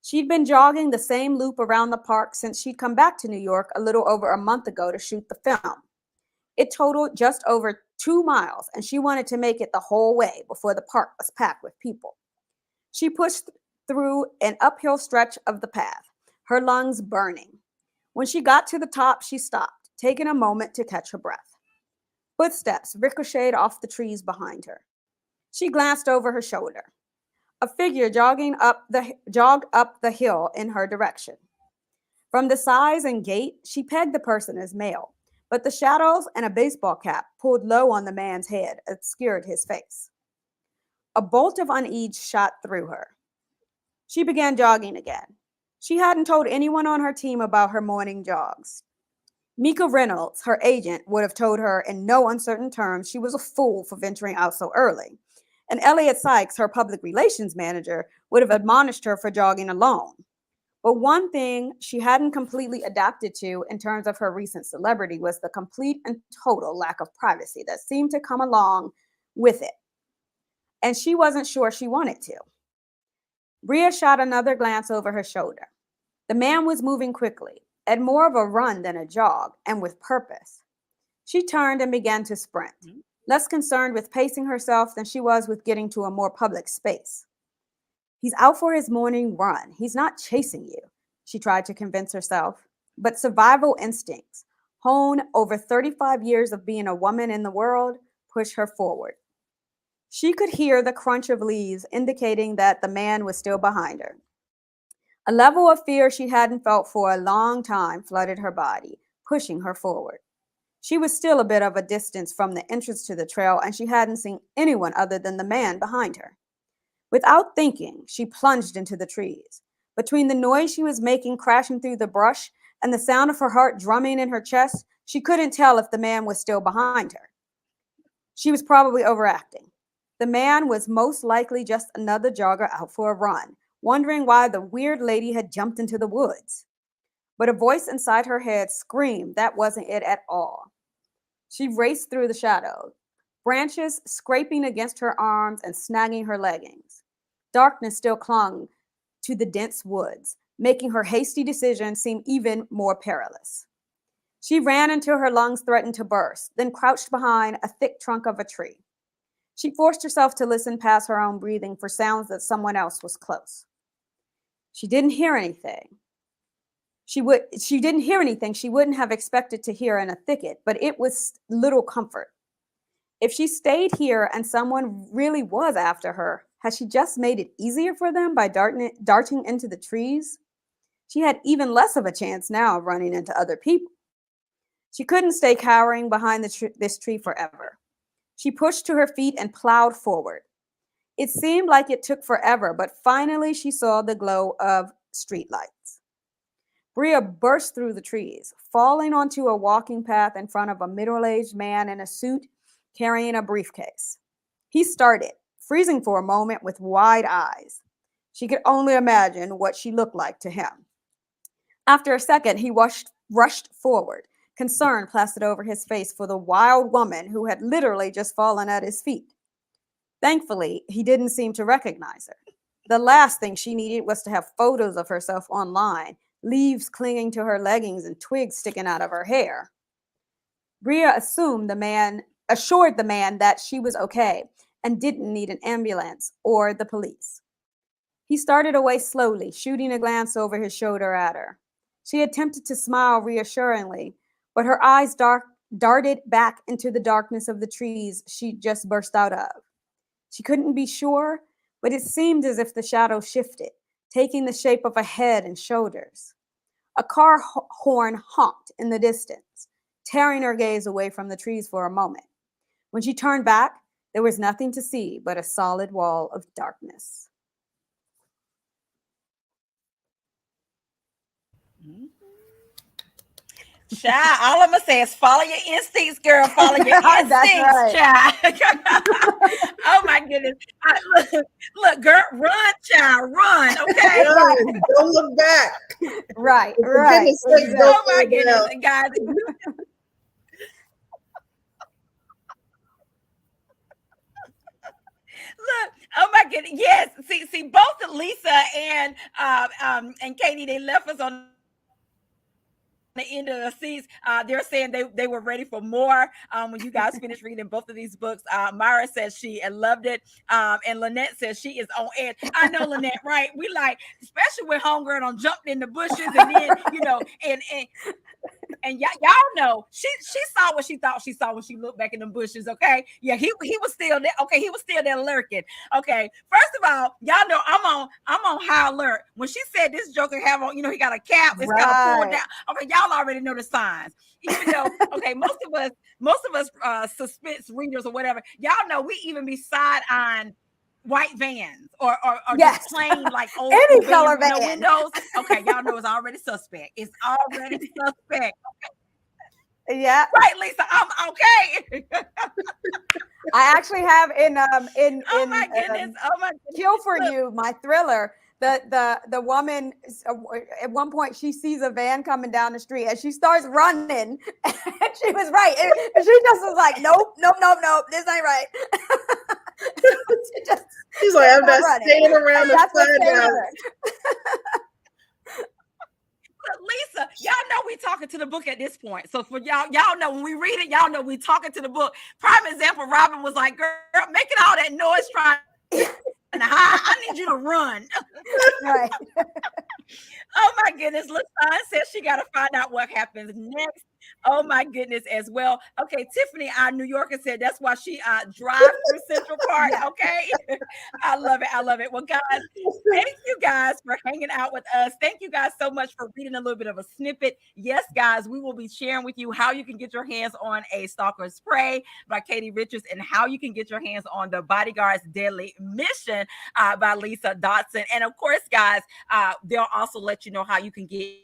She'd been jogging the same loop around the park since she'd come back to New York a little over a month ago to shoot the film. It totaled just over 2 miles, and she wanted to make it the whole way before the park was packed with people. She pushed through an uphill stretch of the path, her lungs burning. When she got to the top, she stopped, taking a moment to catch her breath. Footsteps ricocheted off the trees behind her. She glanced over her shoulder. A figure jogged up the hill in her direction. From the size and gait, she pegged the person as male, but the shadows and a baseball cap pulled low on the man's head obscured his face. A bolt of unease shot through her. She began jogging again. She hadn't told anyone on her team about her morning jogs. Mika Reynolds, her agent, would have told her in no uncertain terms she was a fool for venturing out so early. And Elliot Sykes, her public relations manager, would have admonished her for jogging alone. But one thing she hadn't completely adapted to in terms of her recent celebrity was the complete and total lack of privacy that seemed to come along with it. And she wasn't sure she wanted to. Bria shot another glance over her shoulder. The man was moving quickly, at more of a run than a jog, and with purpose. She turned and began to sprint, less concerned with pacing herself than she was with getting to a more public space. He's out for his morning run. He's not chasing you, she tried to convince herself. But survival instincts, honed over 35 years of being a woman in the world, pushed her forward. She could hear the crunch of leaves indicating that the man was still behind her. A level of fear she hadn't felt for a long time flooded her body, pushing her forward. She was still a bit of a distance from the entrance to the trail, and she hadn't seen anyone other than the man behind her. Without thinking, she plunged into the trees. Between the noise she was making crashing through the brush and the sound of her heart drumming in her chest, she couldn't tell if the man was still behind her. She was probably overacting. The man was most likely just another jogger out for a run, wondering why the weird lady had jumped into the woods. But a voice inside her head screamed that wasn't it at all. She raced through the shadows, branches scraping against her arms and snagging her leggings. Darkness still clung to the dense woods, making her hasty decision seem even more perilous. She ran until her lungs threatened to burst, then crouched behind a thick trunk of a tree. She forced herself to listen past her own breathing for sounds that someone else was close. She didn't hear anything. She didn't hear anything she wouldn't have expected to hear in a thicket, but it was little comfort. If she stayed here and someone really was after her, had she just made it easier for them by darting into the trees? She had even less of a chance now of running into other people. She couldn't stay cowering behind this tree forever. She pushed to her feet and plowed forward. It seemed like it took forever, but finally she saw the glow of streetlights. Bria burst through the trees, falling onto a walking path in front of a middle-aged man in a suit carrying a briefcase. He started, freezing for a moment with wide eyes. She could only imagine what she looked like to him. After a second, he rushed forward, concern plastered over his face for the wild woman who had literally just fallen at his feet. Thankfully, he didn't seem to recognize her. The last thing she needed was to have photos of herself online, leaves clinging to her leggings and twigs sticking out of her hair. Bria assured the man that she was okay and didn't need an ambulance or the police. He started away slowly, shooting a glance over his shoulder at her. She attempted to smile reassuringly, but her eyes darted back into the darkness of the trees she just burst out of. She couldn't be sure, but it seemed as if the shadow shifted, taking the shape of a head and shoulders. A car horn honked in the distance, tearing her gaze away from the trees for a moment. When she turned back, there was nothing to see but a solid wall of darkness. Child, all I'm gonna say is follow your instincts, girl. Follow your That's instincts, right. child. Oh my goodness. Look, girl, run, child, run, okay? Right. Run, don't look back. Right. For Right. goodness sake, Exactly. don't Oh my fall goodness, down. guys. Look, oh my goodness. Yes. See, both Lisa and Katie, they left us on the end of the seats. They're saying they were ready for more when you guys finished reading both of these books. Myra says she loved it. And Lynette says she is on edge. I know, Lynette, right? We like, especially when homegirl done jumped in the bushes and then, and y'all know she saw what she thought she saw when she looked back in the bushes. Okay, yeah, he was still there. Okay, he was still there lurking. Okay, first of all, y'all know I'm on high alert. When she said this Joker have on, he got a cap, it's kind of pulled Right. down. Okay, y'all already know the signs. Even though, okay, most of us suspense readers or whatever, y'all know we even be side on white vans or just Yes. plain like old Any school vans color with no van. windows. Okay, y'all know it's already suspect. It's already suspect. Yeah. Right, Lisa. I'm okay. I actually have in Oh my goodness. Oh my goodness. Kill for Look, You, my thriller. The woman at one point she sees a van coming down the street and she starts running. And she was right. And she just was like, nope, nope, nope, nope. This ain't right. She just She's like, I'm kept not running. staying around the That's what saved sundown. her. Lisa, y'all know we talking to the book at this point. So for y'all know when we read it, y'all know we talking to the book. Prime example, Robin was like, girl, making all that noise trying to hide. I need you to run. Right. Oh my goodness. LaShawn says she got to find out what happens next. Oh my goodness, as well. Okay, Tiffany, our New Yorker, said that's why she drives through Central Park. Yeah. Okay. I love it. I love it. Well, guys, thank you guys for hanging out with us. Thank you guys so much for reading a little bit of a snippet. Yes, guys, we will be sharing with you how you can get your hands on A Stalker's Prey by Katie Richards and how you can get your hands on The Bodyguard's Deadly Mission by Lisa Dotson. And of course, guys, they'll also let you know how you can get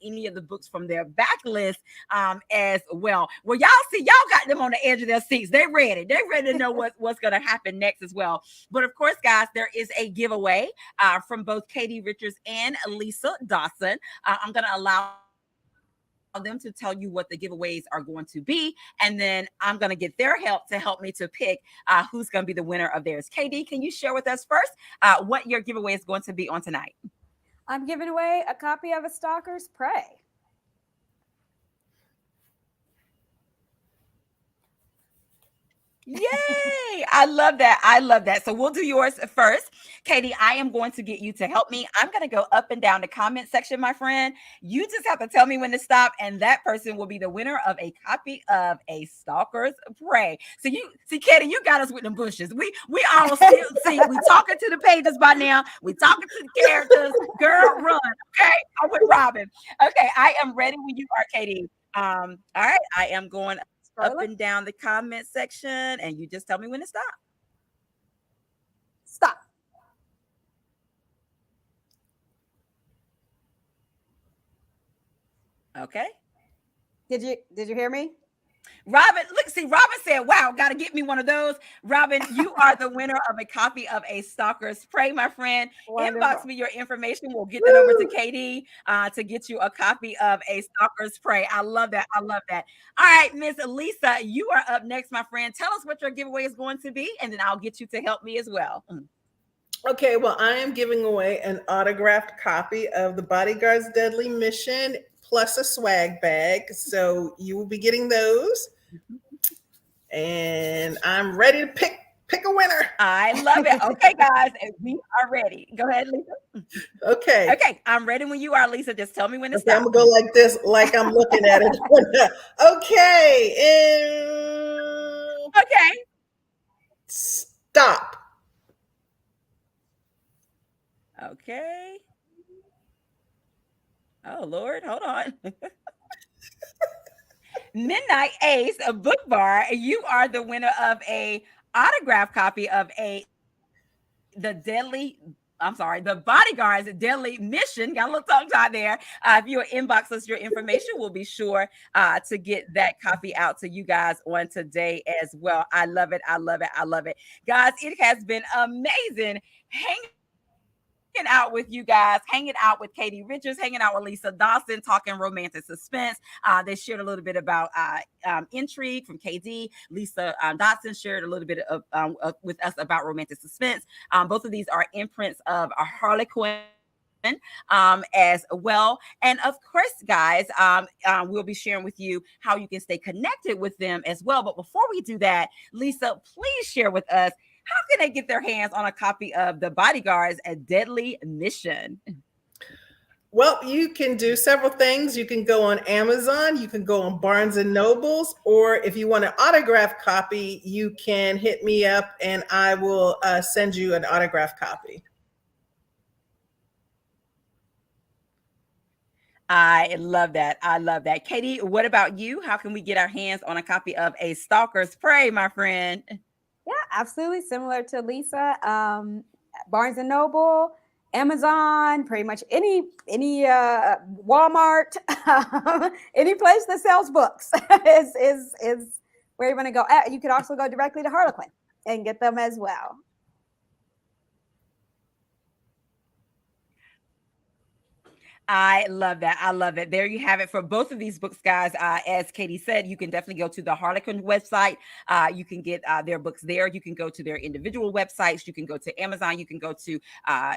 any of the books from their backlist as well. Well, y'all see, y'all got them on the edge of their seats. They're ready. They're ready to know what's going to happen next as well. But of course, guys, there is a giveaway from both Katie Richards and Lisa Dawson. I'm going to allow them to tell you what the giveaways are going to be, and then I'm going to get their help to help me to pick who's going to be the winner of theirs. KD, can you share with us first what your giveaway is going to be on tonight? I'm giving away a copy of A Stalker's Prey. Yay! I love that. I love that. So we'll do yours first. Katie, I am going to get you to help me. I'm going to go up and down the comment section, my friend. You just have to tell me when to stop, and that person will be the winner of a copy of A Stalker's Prey. So you see, Katie, you got us with the bushes. We all still see, we talking to the pages by now. We talking to the characters. Girl, run. Okay. I'm with Robin. Okay, I am ready when you are, Katie. All right, I am going up and down the comment section, and you just tell me when to stop. Stop. Okay. Did you hear me? Robin, look, see, Robin said, wow, got to get me one of those. Robin, you are the winner of a copy of A Stalker's Prey, my friend. Wonderful. Inbox me your information. We'll get that over to Katie to get you a copy of A Stalker's Prey. I love that. I love that. All right, Miss Lisa, you are up next, my friend. Tell us what your giveaway is going to be, and then I'll get you to help me as well. Okay, well, I am giving away an autographed copy of The Bodyguard's Deadly Mission plus a swag bag. So you will be getting those. And I'm ready to pick a winner. I love it. Okay, guys, we are ready. Go ahead, Lisa. Okay. Okay, I'm ready when you are, Lisa. Just tell me when to Okay, stop. I'm gonna go like this, like I'm looking at it. Okay. Okay. Stop. Okay. Oh, Lord, hold on. Midnight Ace, a book bar. You are the winner of a autograph copy of the Deadly The Bodyguard's Deadly Mission. Got a little tongue tied there. If you inbox us your information, we'll be sure to get that copy out to you guys on today as well. I love it. I love it. I love it. Guys, it has been amazing hanging out with you guys, hanging out with Katie Richards, hanging out with Lisa Dawson, talking romantic suspense. They shared a little bit about Intrigue from KD. Lisa Dawson shared a little bit of with us about romantic suspense. Both of these are imprints of a Harlequin as well. And of course, guys, we'll be sharing with you how you can stay connected with them as well. But before we do that, Lisa, please share with us, how can they get their hands on a copy of The Bodyguard's A Deadly Mission? Well, you can do several things. You can go on Amazon, you can go on Barnes and Nobles, or if you want an autographed copy, you can hit me up and I will send you an autographed copy. I love that. I love that. Katie, what about you? How can we get our hands on a copy of A Stalker's Prey, my friend? Yeah, absolutely similar to Lisa. Barnes and Noble, Amazon, pretty much any Walmart, any place that sells books is where you're going to go. You could also go directly to Harlequin and get them as well. I love that. I love it. There you have it for both of these books, guys. As Katie said, you can definitely go to the Harlequin website. You can get their books there. You can go to their individual websites. You can go to Amazon. You can go to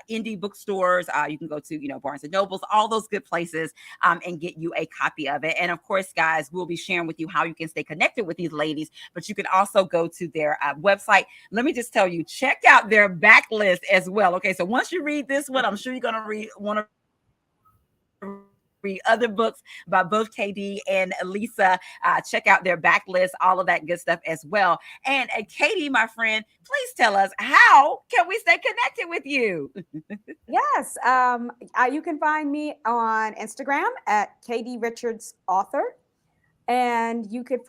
indie bookstores. You can go to, Barnes and Nobles, all those good places, and get you a copy of it. And of course, guys, we'll be sharing with you how you can stay connected with these ladies, but you can also go to their website. Let me just tell you, check out their backlist as well. Okay, so once you read this one, I'm sure you're going to want to read other books by both KD and Lisa. Check out their backlist, all of that good stuff as well. And Katie, my friend, please tell us, how can we stay connected with you? Yes, you can find me on Instagram at KD Richards Author, and you can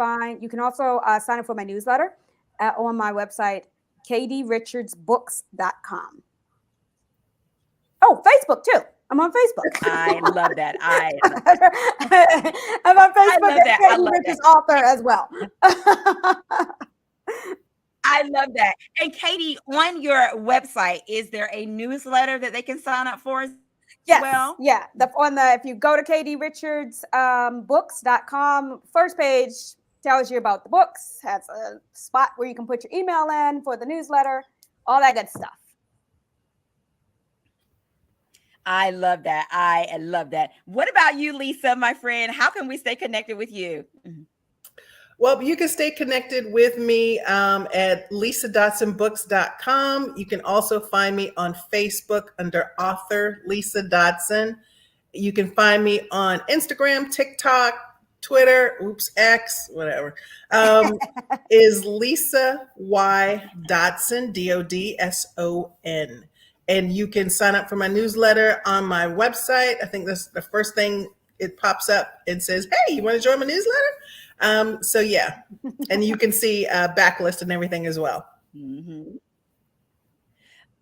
also sign up for my newsletter on my website, kdrichardsbooks.com. Oh, Facebook too. I'm on Facebook. I love that. I'm on Facebook as Katie Richards Author as well. I love that. And Katie, on your website, is there a newsletter that they can sign up for as well? Yeah. If you go to kdrichardsbooks.com, first page tells you about the books, has a spot where you can put your email in for the newsletter, all that good stuff. I love that. I love that. What about you, Lisa, my friend? How can we stay connected with you? Well, you can stay connected with me at lisadatsonbooks.com. You can also find me on Facebook under author Lisa Dotson. You can find me on Instagram, TikTok, Twitter, X, whatever, is Lisa Y. Dotson, Dodson. And you can sign up for my newsletter on my website. I think that's the first thing it pops up and says, hey, you want to join my newsletter? So yeah, and you can see a backlist and everything as well. Mm-hmm.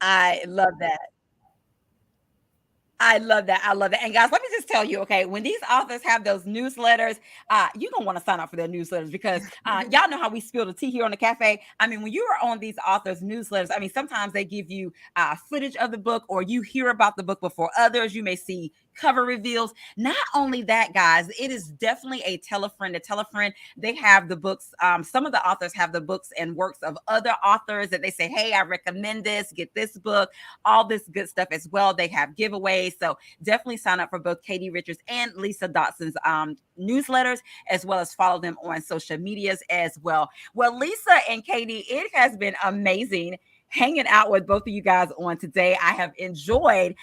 I love that. I love that. I love that. And guys, let me just tell you, okay, when these authors have those newsletters, you're going to want to sign up for their newsletters because y'all know how we spill the tea here on the cafe. I mean, when you are on these authors' newsletters, I mean, sometimes they give you footage of the book or you hear about the book before others. You may see cover reveals. Not only that, guys, it is definitely a tell a friend to tell a friend. They have the books. Some of the authors have the books and works of other authors that they say, hey, I recommend this, get this book, all this good stuff as well. They have giveaways. So definitely sign up for both Katie Richards and Lisa Dotson's newsletters, as well as follow them on social medias as well. Well, Lisa and Katie, it has been amazing hanging out with both of you guys on today. I have enjoyed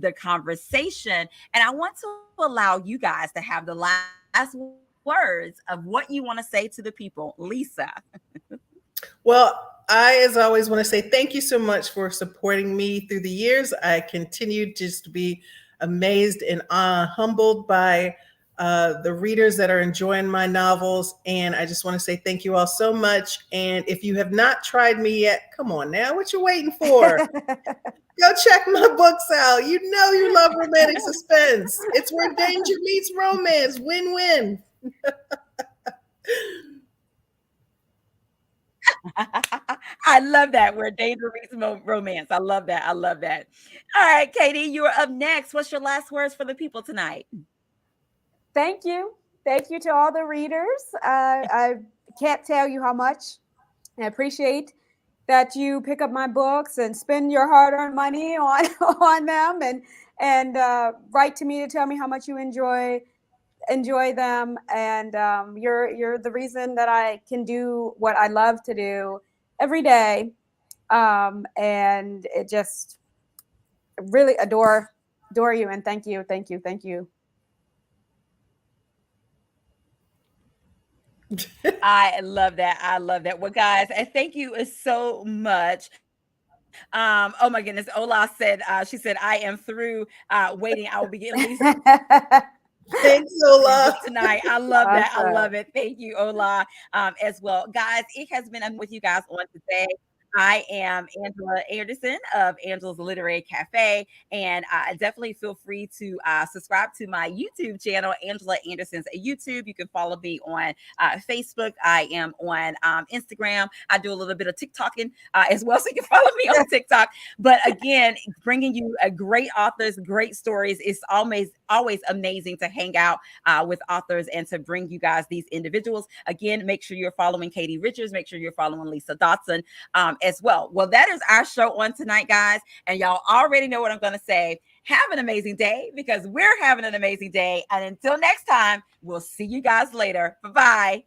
the conversation, and I want to allow you guys to have the last words of what you want to say to the people. Lisa. Well, I, as always, want to say thank you so much for supporting me through the years. I continue just to be amazed and humbled by the readers that are enjoying my novels. And I just want to say thank you all so much. And if you have not tried me yet, come on now, what you waiting for? Go check my books out. You know you love romantic suspense. It's where danger meets romance. Win-win. I love that. Where danger meets romance. I love that. I love that. All right, Katie, you are up next. What's your last words for the people tonight? Thank you. Thank you to all the readers. I can't tell you how much I appreciate that you pick up my books and spend your hard-earned money on them, and write to me to tell me how much you enjoy them. And you're the reason that I can do what I love to do every day. And it just really adore you, and thank you. I love that. I love that. Well, guys, thank you so much. Oh my goodness. Ola said, she said, I am through waiting. I will be getting Lisa Thanks, Ola. tonight. I love that. I Awesome. love it. Thank you, Ola, as well. Guys, it has been with you guys on today. I am Angela Anderson of Angela's Literary Cafe, and definitely feel free to subscribe to my YouTube channel, Angela Anderson's YouTube. You can follow me on Facebook. I am on Instagram. I do a little bit of TikToking as well, so you can follow me on TikTok. But again, bringing you great authors, great stories. It's always amazing to hang out with authors and to bring you guys these individuals. Again, make sure you're following Katie Richards. Make sure you're following Lisa Dotson as well. Well, that is our show on tonight, guys. And y'all already know what I'm going to say. Have an amazing day, because we're having an amazing day. And until next time, we'll see you guys later. Bye-bye.